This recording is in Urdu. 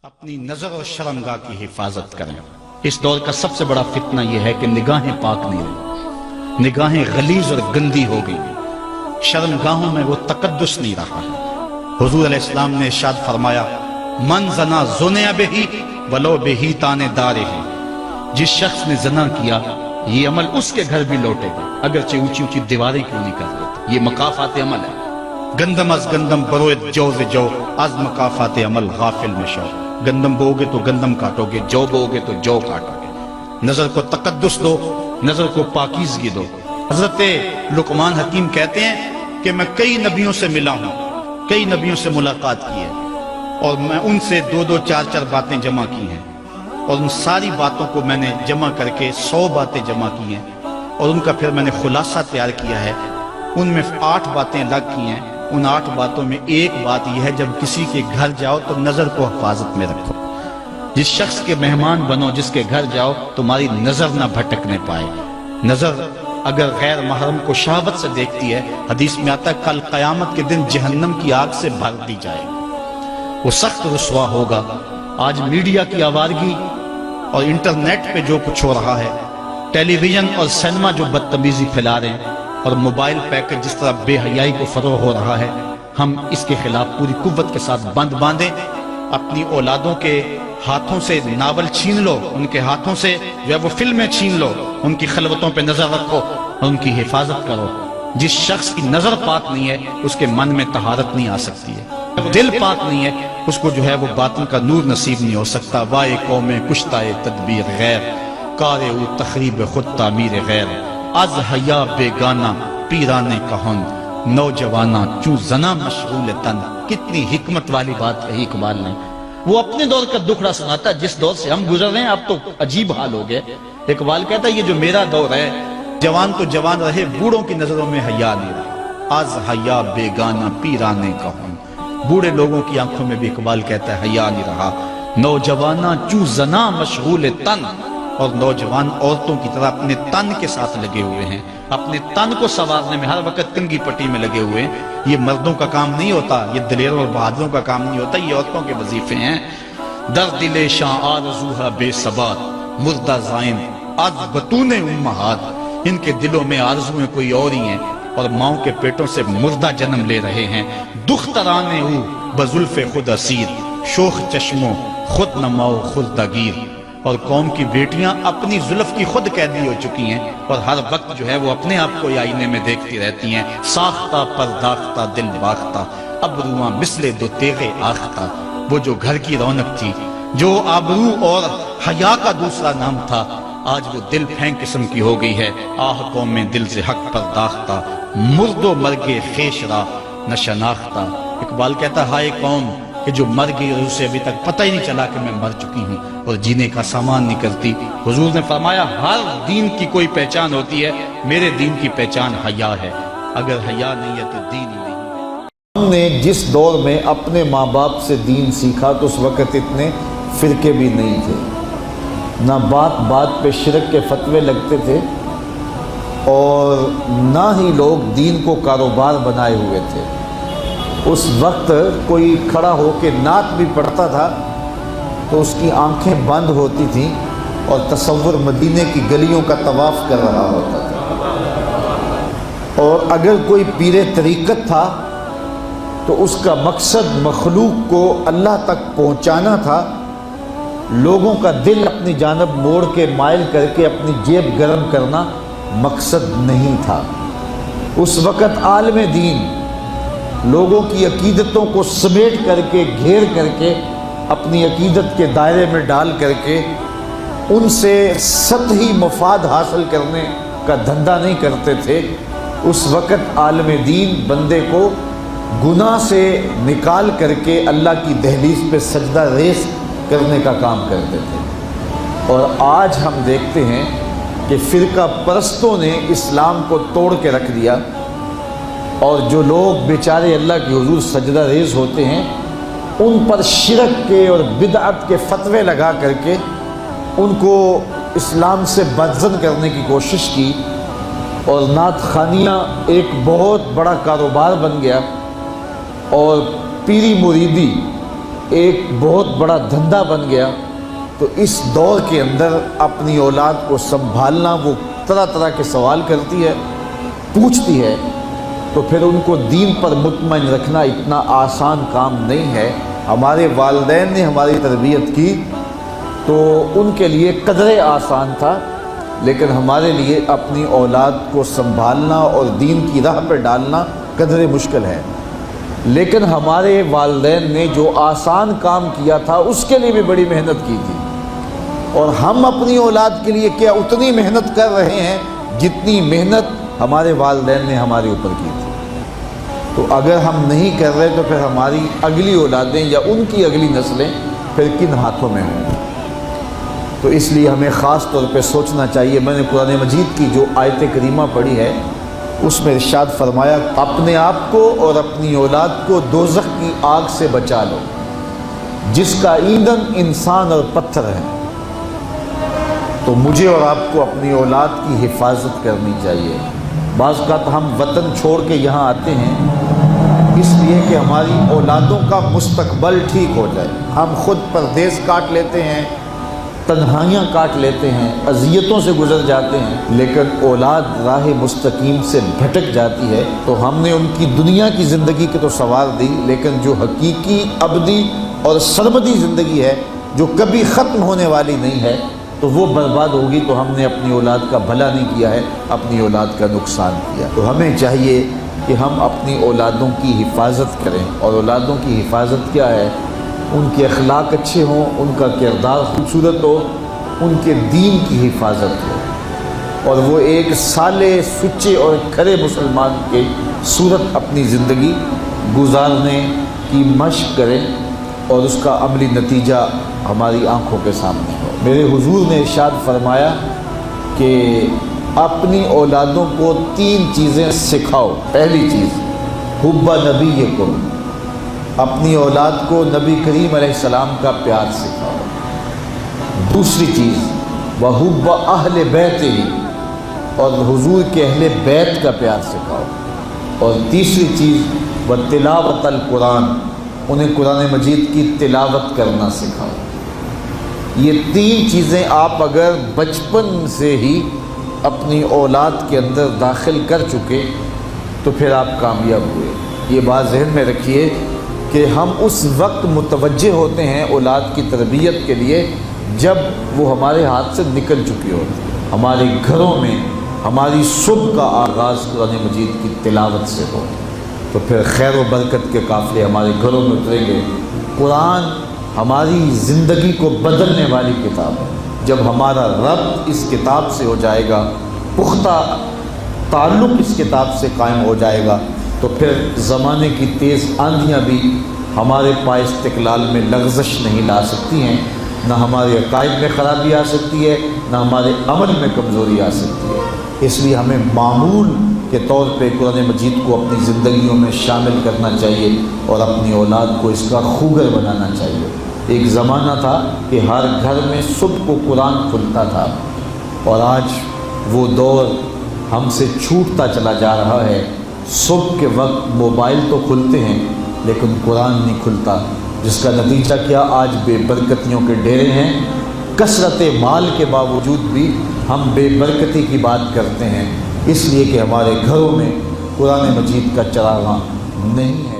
اپنی نظر اور شرمگاہ کی حفاظت کریں۔ اس دور کا سب سے بڑا فتنہ یہ ہے کہ نگاہیں پاک نہیں رہی، نگاہیں غلیظ اور گندی ہو گئی، شرمگاہوں میں وہ تقدس نہیں رہا ہے۔ حضور علیہ السلام نے ارشاد فرمایا، من زنا زنیا بہی ولو بہی تانے دارے ہی، جس شخص نے زنا کیا یہ عمل اس کے گھر بھی لوٹے گا اگرچہ اونچی اونچی دیواریں کیوں نہیں کر دیتے۔ یہ مکافات عمل ہے۔ گندم از گندم بروید جو ز جو، از مکافات عمل غافل مشو۔ گندم بو گے تو گندم کاٹو گے، جو بو گے تو جو کاٹو گے۔ نظر کو تقدس دو، نظر کو پاکیزگی دو۔ حضرت لقمان حکیم کہتے ہیں کہ میں کئی نبیوں سے ملا ہوں، کئی نبیوں سے ملاقات کی ہے، اور میں ان سے دو دو چار چار باتیں جمع کی ہیں، اور ان ساری باتوں کو میں نے جمع کر کے 100 باتیں جمع کی ہیں، اور ان کا پھر میں نے خلاصہ تیار کیا ہے۔ ان میں 8 باتیں الگ کی ہیں۔ ان 8 باتوں میں ایک بات یہ ہے، جب کسی کے گھر جاؤ تو نظر کو حفاظت میں رکھو۔ جس شخص کے مہمان بنو، جس کے گھر جاؤ، تمہاری نظر نہ بھٹکنے پائے۔ نظر اگر غیر محرم کو شہوت سے دیکھتی ہے، حدیث میں آتا ہے کل قیامت کے دن جہنم کی آگ سے بھر دی جائے گی، وہ سخت رسوا ہوگا۔ آج میڈیا کی آوارگی اور انٹرنیٹ پہ جو کچھ ہو رہا ہے، ٹیلی ویژن اور سینما جو بدتمیزی پھیلا رہے ہیں، اور موبائل پیکج جس طرح بے حیائی کو فروغ ہو رہا ہے، ہم اس کے خلاف پوری قوت کے ساتھ بند باندھیں۔ اپنی اولادوں کے ہاتھوں سے ناول چھین لو، ان کے ہاتھوں سے جو ہے وہ فلمیں چھین لو، ان کی خلوتوں پہ نظر رکھو اور ان کی حفاظت کرو۔ جس شخص کی نظر پاک نہیں ہے اس کے من میں طہارت نہیں آ سکتی ہے، دل پاک نہیں ہے اس کو جو ہے وہ باطن کا نور نصیب نہیں ہو سکتا۔ وائے قوم کشتہ تدبیر غیر، کار او تخریب خود تعمیر غیر، از حیا بیگانہ پیرانے کہن، نوجوانہ چوں زنا مشغول تن۔ کتنی حکمت والی بات کہی اقبال نے۔ وہ اپنے دور کا دکھڑا سناتا ہے، جس دور سے ہم گزر رہے ہیں اب تو عجیب حال ہو گئے۔ اقبال کہتا ہے یہ جو میرا دور ہے، جوان تو جوان رہے، بوڑھوں کی نظروں میں حیا نہیں رہا۔ از حیا بیگانہ پیرانے کہن، بوڑھے لوگوں کی آنکھوں میں بھی اقبال کہتا ہے حیا نہیں رہا۔ نوجوانہ چوں زنا مشغول تن، اور نوجوان عورتوں کی طرح اپنے تن کے ساتھ لگے ہوئے ہیں، اپنے تن کو سنوارنے میں ہر وقت کنگھی پٹی میں لگے ہوئے ہیں۔ یہ مردوں کا کام نہیں ہوتا، یہ دلیروں اور بہادروں کا کام نہیں ہوتا، یہ عورتوں کے وظیفے ہیں۔ در دل شاں آرزوہا بے ثبات، مردہ زائن از بطون امہات۔ ان کے دلوں میں آرزویں کوئی اور ہی ہیں، اور ماؤں کے پیٹوں سے مردہ جنم لے رہے ہیں۔ دخترانے او بزلف خود اسیر، شوخ چشموں خود نماؤ خود دگیر۔ اور قوم کی بیٹیاں اپنی زلف کی خود قیدی ہو چکی ہیں، اور ہر وقت جو ہے وہ اپنے آپ کو آئینے میں دیکھتی رہتی ہیں۔ ساختہ پرداختہ دل باختہ، ابروان مثل دو تیغ آختہ۔ وہ جو گھر کی رونق تھی، جو آبرو اور حیا کا دوسرا نام تھا، آج وہ دل پھینک قسم کی ہو گئی ہے۔ آہ قوم میں دل سے حق پرداختہ، مرد و مرگ خویش را نہ شناختہ۔ اقبال کہتا ہے ہائے قوم کہ جو مر گئی اور اسے ابھی تک پتہ ہی نہیں چلا کہ میں مر چکی ہوں اور جینے کا سامان نہیں کرتی۔ حضور نے فرمایا ہر دین کی کوئی پہچان ہوتی ہے، میرے دین کی پہچان حیا ہے، اگر حیا نہیں ہے تو دین ہی نہیں ہے۔ ہم نے جس دور میں اپنے ماں باپ سے دین سیکھا تو اس وقت اتنے فرقے بھی نہیں تھے، نہ بات بات پہ شرک کے فتوے لگتے تھے، اور نہ ہی لوگ دین کو کاروبار بنائے ہوئے تھے۔ اس وقت کوئی کھڑا ہو کے نعت بھی پڑھتا تھا تو اس کی آنکھیں بند ہوتی تھیں اور تصور مدینے کی گلیوں کا طواف کر رہا ہوتا تھا۔ اور اگر کوئی پیر طریقت تھا تو اس کا مقصد مخلوق کو اللہ تک پہنچانا تھا، لوگوں کا دل اپنی جانب موڑ کے مائل کر کے اپنی جیب گرم کرنا مقصد نہیں تھا۔ اس وقت عالم دین لوگوں کی عقیدتوں کو سمیٹ کر کے، گھیر کر کے، اپنی عقیدت کے دائرے میں ڈال کر کے ان سے سطحی مفاد حاصل کرنے کا دھندا نہیں کرتے تھے۔ اس وقت عالم دین بندے کو گناہ سے نکال کر کے اللہ کی دہلیز پہ سجدہ ریز کرنے کا کام کرتے تھے۔ اور آج ہم دیکھتے ہیں کہ فرقہ پرستوں نے اسلام کو توڑ کے رکھ دیا، اور جو لوگ بیچارے اللہ کے حضور سجدہ ریز ہوتے ہیں ان پر شرک کے اور بدعت کے فتوے لگا کر کے ان کو اسلام سے بدزن کرنے کی کوشش کی، اور نعت خوانیاں ایک بہت بڑا کاروبار بن گیا، اور پیری مریدی ایک بہت بڑا دھندا بن گیا، تو اس دور کے اندر اپنی اولاد کو سنبھالنا، وہ طرح طرح کے سوال کرتی ہے، پوچھتی ہے، تو پھر ان کو دین پر مطمئن رکھنا اتنا آسان کام نہیں ہے۔ ہمارے والدین نے ہماری تربیت کی تو ان کے لیے قدرے آسان تھا، لیکن ہمارے لیے اپنی اولاد کو سنبھالنا اور دین کی راہ پر ڈالنا قدرے مشکل ہے۔ لیکن ہمارے والدین نے جو آسان کام کیا تھا اس کے لیے بھی بڑی محنت کی تھی، اور ہم اپنی اولاد کے لیے کیا اتنی محنت کر رہے ہیں جتنی محنت ہمارے والدین نے ہمارے اوپر کی تھی۔ تو اگر ہم نہیں کر رہے تو پھر ہماری اگلی اولادیں یا ان کی اگلی نسلیں پھر کن ہاتھوں میں ہوں گی؟ تو اس لیے ہمیں خاص طور پہ سوچنا چاہیے۔ میں نے قرآن مجید کی جو آیت کریمہ پڑھی ہے اس میں ارشاد فرمایا، اپنے آپ کو اور اپنی اولاد کو دوزخ کی آگ سے بچا لو جس کا ایندھن انسان اور پتھر ہے۔ تو مجھے اور آپ کو اپنی اولاد کی حفاظت کرنی چاہیے۔ بعض اوقات ہم وطن چھوڑ کے یہاں آتے ہیں اس لیے کہ ہماری اولادوں کا مستقبل ٹھیک ہو جائے۔ ہم خود پردیس کاٹ لیتے ہیں، تنہائیاں کاٹ لیتے ہیں، اذیتوں سے گزر جاتے ہیں، لیکن اولاد راہ مستقیم سے بھٹک جاتی ہے تو ہم نے ان کی دنیا کی زندگی کے تو سنوار دی، لیکن جو حقیقی ابدی اور سرمدی زندگی ہے جو کبھی ختم ہونے والی نہیں ہے تو وہ برباد ہوگی۔ تو ہم نے اپنی اولاد کا بھلا نہیں کیا ہے، اپنی اولاد کا نقصان کیا۔ تو ہمیں چاہیے کہ ہم اپنی اولادوں کی حفاظت کریں، اور اولادوں کی حفاظت کیا ہے؟ ان کے اخلاق اچھے ہوں، ان کا کردار خوبصورت ہو، ان کے دین کی حفاظت ہو، اور وہ ایک صالح، سچے اور کھرے مسلمان کے صورت اپنی زندگی گزارنے کی مشق کریں، اور اس کا عملی نتیجہ ہماری آنکھوں کے سامنے ہو۔ میرے حضور نے ارشاد فرمایا کہ اپنی اولادوں کو 3 چیزیں سکھاؤ۔ پہلی چیز حب نبیکم، اپنی اولاد کو نبی کریم علیہ السلام کا پیار سکھاؤ۔ دوسری چیز وحب اہل بیت ہی، اور حضور کے اہل بیت کا پیار سکھاؤ۔ اور تیسری چیز وتلاوت القرآن، انہیں قرآن مجید کی تلاوت کرنا سکھاؤ۔ یہ 3 چیزیں آپ اگر بچپن سے ہی اپنی اولاد کے اندر داخل کر چکے تو پھر آپ کامیاب ہوئے۔ یہ بات ذہن میں رکھیے کہ ہم اس وقت متوجہ ہوتے ہیں اولاد کی تربیت کے لیے جب وہ ہمارے ہاتھ سے نکل چکی ہوتی ہے۔ ہمارے گھروں میں ہماری صبح کا آغاز قرآن مجید کی تلاوت سے ہو تو پھر خیر و برکت کے قافلے ہمارے گھروں میں اتریں گے۔ قرآن ہماری زندگی کو بدلنے والی کتاب ہے۔ جب ہمارا ربط اس کتاب سے ہو جائے گا، پختہ تعلق اس کتاب سے قائم ہو جائے گا، تو پھر زمانے کی تیز آندھیاں بھی ہمارے پائے استقلال میں لغزش نہیں لا سکتی ہیں، نہ ہمارے عقائد میں خرابی آ سکتی ہے، نہ ہمارے عمل میں کمزوری آ سکتی ہے۔ اس لیے ہمیں معمول کے طور پہ قرآن مجید کو اپنی زندگیوں میں شامل کرنا چاہیے اور اپنی اولاد کو اس کا خوگر بنانا چاہیے۔ ایک زمانہ تھا کہ ہر گھر میں صبح کو قرآن کھلتا تھا، اور آج وہ دور ہم سے چھوٹتا چلا جا رہا ہے۔ صبح کے وقت موبائل تو کھلتے ہیں لیکن قرآن نہیں کھلتا، جس کا نتیجہ کیا؟ آج بے برکتیوں کے ڈیرے ہیں۔ کثرت مال کے باوجود بھی ہم بے برکتی کی بات کرتے ہیں، اس لیے کہ ہمارے گھروں میں قرآن مجید کا چراغاں نہیں ہے۔